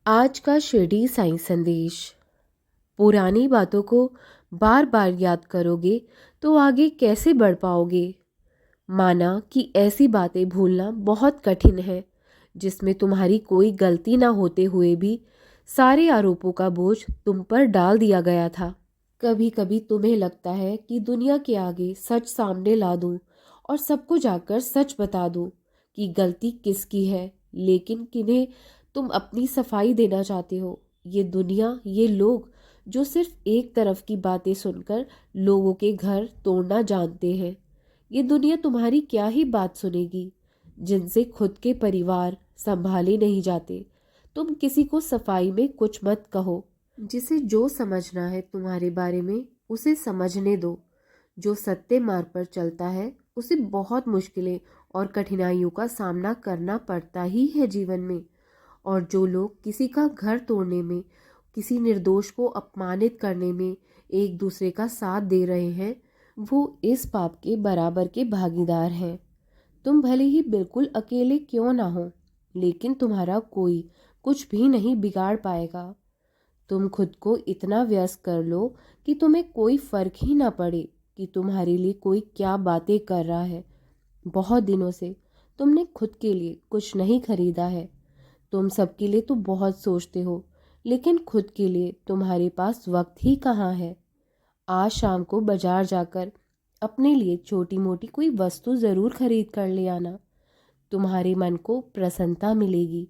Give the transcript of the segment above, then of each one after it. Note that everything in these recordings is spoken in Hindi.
आज का शिरडी साई संदेश। पुरानी बातों को बार बार याद करोगे तो आगे कैसे बढ़ पाओगे। माना कि ऐसी बातें भूलना बहुत कठिन है जिसमें तुम्हारी कोई गलती ना होते हुए भी सारे आरोपों का बोझ तुम पर डाल दिया गया था। कभी कभी तुम्हें लगता है कि दुनिया के आगे सच सामने ला दूं और सबको जाकर सच बता दूं कि गलती किसकी है, लेकिन किन्हें तुम अपनी सफाई देना चाहते हो। ये दुनिया, ये लोग जो सिर्फ एक तरफ की बातें सुनकर लोगों के घर तोड़ना जानते हैं, ये दुनिया तुम्हारी क्या ही बात सुनेगी। जिनसे खुद के परिवार संभाले नहीं जाते, तुम किसी को सफाई में कुछ मत कहो। जिसे जो समझना है तुम्हारे बारे में उसे समझने दो। जो सत्य मार्ग पर चलता है उसे बहुत मुश्किलें और कठिनाइयों का सामना करना पड़ता ही है जीवन में। और जो लोग किसी का घर तोड़ने में, किसी निर्दोष को अपमानित करने में एक दूसरे का साथ दे रहे हैं, वो इस पाप के बराबर के भागीदार हैं। तुम भले ही बिल्कुल अकेले क्यों ना हो, लेकिन तुम्हारा कोई कुछ भी नहीं बिगाड़ पाएगा। तुम खुद को इतना व्यस्त कर लो कि तुम्हें कोई फर्क ही ना पड़े कि तुम्हारे लिए कोई क्या बातें कर रहा है। बहुत दिनों से तुमने खुद के लिए कुछ नहीं खरीदा है। तुम सबके लिए तो बहुत सोचते हो, लेकिन खुद के लिए तुम्हारे पास वक्त ही कहाँ है। आज शाम को बाजार जाकर अपने लिए छोटी मोटी कोई वस्तु ज़रूर खरीद कर ले आना। तुम्हारे मन को प्रसन्नता मिलेगी।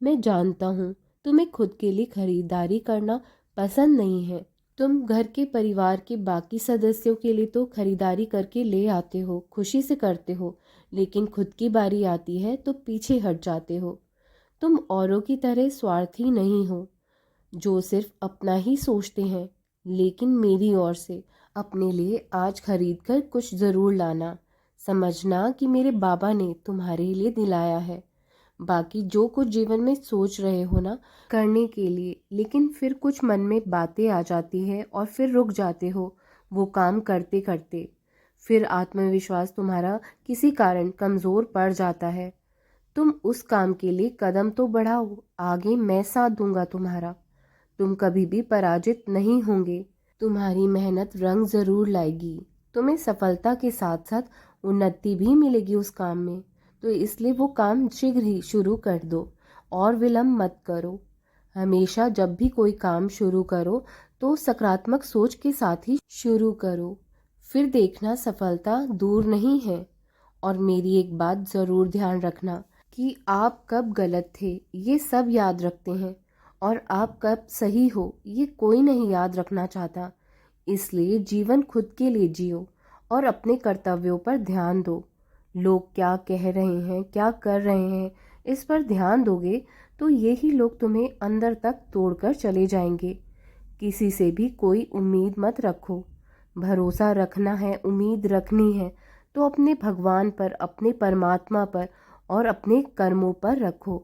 मैं जानता हूँ तुम्हें खुद के लिए खरीदारी करना पसंद नहीं है। तुम घर के परिवार के बाकी सदस्यों के लिए तो खरीदारी करके ले आते हो, खुशी से करते हो, लेकिन खुद की बारी आती है तो पीछे हट जाते हो। तुम औरों की तरह स्वार्थी नहीं हो जो सिर्फ अपना ही सोचते हैं, लेकिन मेरी ओर से अपने लिए आज खरीद कर कुछ ज़रूर लाना। समझना कि मेरे बाबा ने तुम्हारे लिए दिलाया है। बाकी जो कुछ जीवन में सोच रहे हो ना करने के लिए, लेकिन फिर कुछ मन में बातें आ जाती है और फिर रुक जाते हो वो काम करते करते। फिर आत्मविश्वास तुम्हारा किसी कारण कमज़ोर पड़ जाता है। तुम उस काम के लिए कदम तो बढ़ाओ, आगे मैं साथ दूंगा तुम्हारा। तुम कभी भी पराजित नहीं होंगे। तुम्हारी मेहनत रंग ज़रूर लाएगी। तुम्हें सफलता के साथ साथ उन्नति भी मिलेगी उस काम में। तो इसलिए वो काम शीघ्र ही शुरू कर दो और विलंब मत करो। हमेशा जब भी कोई काम शुरू करो तो सकारात्मक सोच के साथ ही शुरू करो। फिर देखना सफलता दूर नहीं है। और मेरी एक बात ज़रूर ध्यान रखना कि आप कब गलत थे ये सब याद रखते हैं, और आप कब सही हो ये कोई नहीं याद रखना चाहता। इसलिए जीवन खुद के लिए जियो और अपने कर्तव्यों पर ध्यान दो। लोग क्या कह रहे हैं, क्या कर रहे हैं, इस पर ध्यान दोगे तो यही लोग तुम्हें अंदर तक तोड़कर चले जाएंगे। किसी से भी कोई उम्मीद मत रखो। भरोसा रखना है, उम्मीद रखनी है तो अपने भगवान पर, अपने परमात्मा पर और अपने कर्मों पर रखो।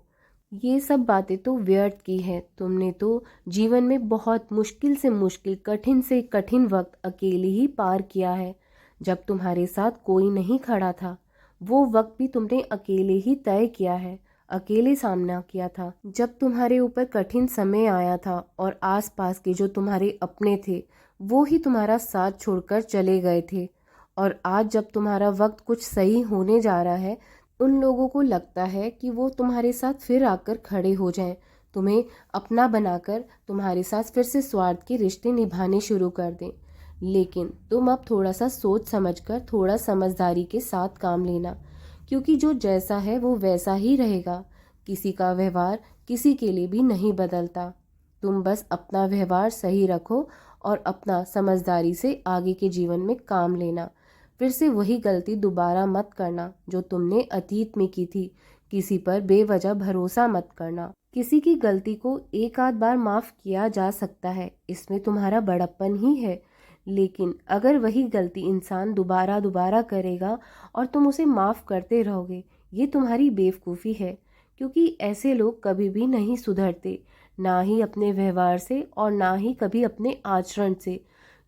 ये सब बातें तो व्यर्थ की है। तुमने तो जीवन में बहुत मुश्किल से मुश्किल, कठिन से कठिन वक्त अकेले ही पार किया है। जब तुम्हारे साथ कोई नहीं खड़ा था, वो वक्त भी तुमने अकेले ही तय किया है, अकेले सामना किया था। जब तुम्हारे ऊपर कठिन समय आया था और आसपास के जो तुम्हारे अपने थे वो ही तुम्हारा साथ छोड़कर चले गए थे, और आज जब तुम्हारा वक्त कुछ सही होने जा रहा है, उन लोगों को लगता है कि वो तुम्हारे साथ फिर आकर खड़े हो जाएं, तुम्हें अपना बनाकर तुम्हारे साथ फिर से स्वार्थ के रिश्ते निभाने शुरू कर दें। लेकिन तुम अब थोड़ा सा सोच समझकर, थोड़ा समझदारी के साथ काम लेना, क्योंकि जो जैसा है वो वैसा ही रहेगा। किसी का व्यवहार किसी के लिए भी नहीं बदलता। तुम बस अपना व्यवहार सही रखो और अपना समझदारी से आगे के जीवन में काम लेना। फिर से वही गलती दोबारा मत करना जो तुमने अतीत में की थी। किसी पर बेवजह भरोसा मत करना। किसी की गलती को एक आध बार माफ किया जा सकता है, इसमें तुम्हारा बड़प्पन ही है। लेकिन अगर वही गलती इंसान दोबारा दोबारा करेगा और तुम उसे माफ करते रहोगे, ये तुम्हारी बेवकूफ़ी है। क्योंकि ऐसे लोग कभी भी नहीं सुधरते, ना ही अपने व्यवहार से और ना ही कभी अपने आचरण से।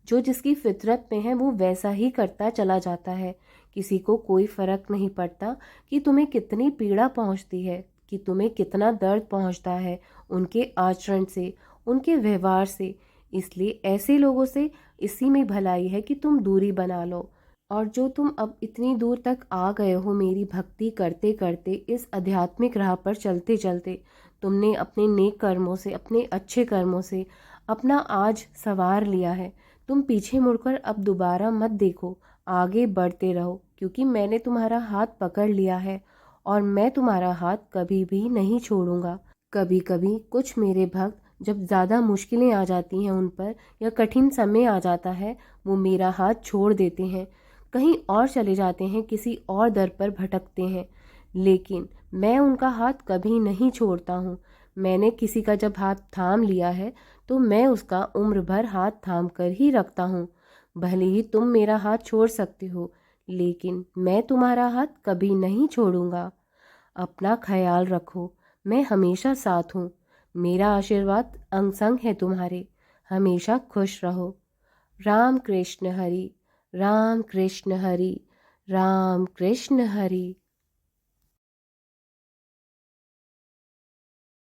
जो जिसकी फितरत में है वो वैसा ही करता चला जाता है। किसी को कोई फर्क नहीं पड़ता कि तुम्हें कितनी पीड़ा पहुंचती है, कि तुम्हें कितना दर्द पहुंचता है उनके आचरण से, उनके व्यवहार से। इसलिए ऐसे लोगों से इसी में भलाई है कि तुम दूरी बना लो। और जो तुम अब इतनी दूर तक आ गए हो मेरी भक्ति करते करते, इस आध्यात्मिक राह पर चलते चलते, तुमने अपने नेक कर्मों से, अपने अच्छे कर्मों से अपना आज संवार लिया है। तुम पीछे मुड़कर अब दोबारा मत देखो, आगे बढ़ते रहो, क्योंकि मैंने तुम्हारा हाथ पकड़ लिया है और मैं तुम्हारा हाथ कभी भी नहीं छोड़ूंगा। कभी कभी कुछ मेरे भक्त जब ज़्यादा मुश्किलें आ जाती हैं उन पर, या कठिन समय आ जाता है, वो मेरा हाथ छोड़ देते हैं, कहीं और चले जाते हैं, किसी और दर पर भटकते हैं। लेकिन मैं उनका हाथ कभी नहीं छोड़ता हूँ। मैंने किसी का जब हाथ थाम लिया है तो मैं उसका उम्र भर हाथ थाम कर ही रखता हूँ। भले ही तुम मेरा हाथ छोड़ सकते हो, लेकिन मैं तुम्हारा हाथ कभी नहीं छोड़ूंगा। अपना ख्याल रखो, मैं हमेशा साथ हूँ। मेरा आशीर्वाद अंग संग है तुम्हारे। हमेशा खुश रहो। राम कृष्ण हरि, राम कृष्ण हरि, राम कृष्ण हरि।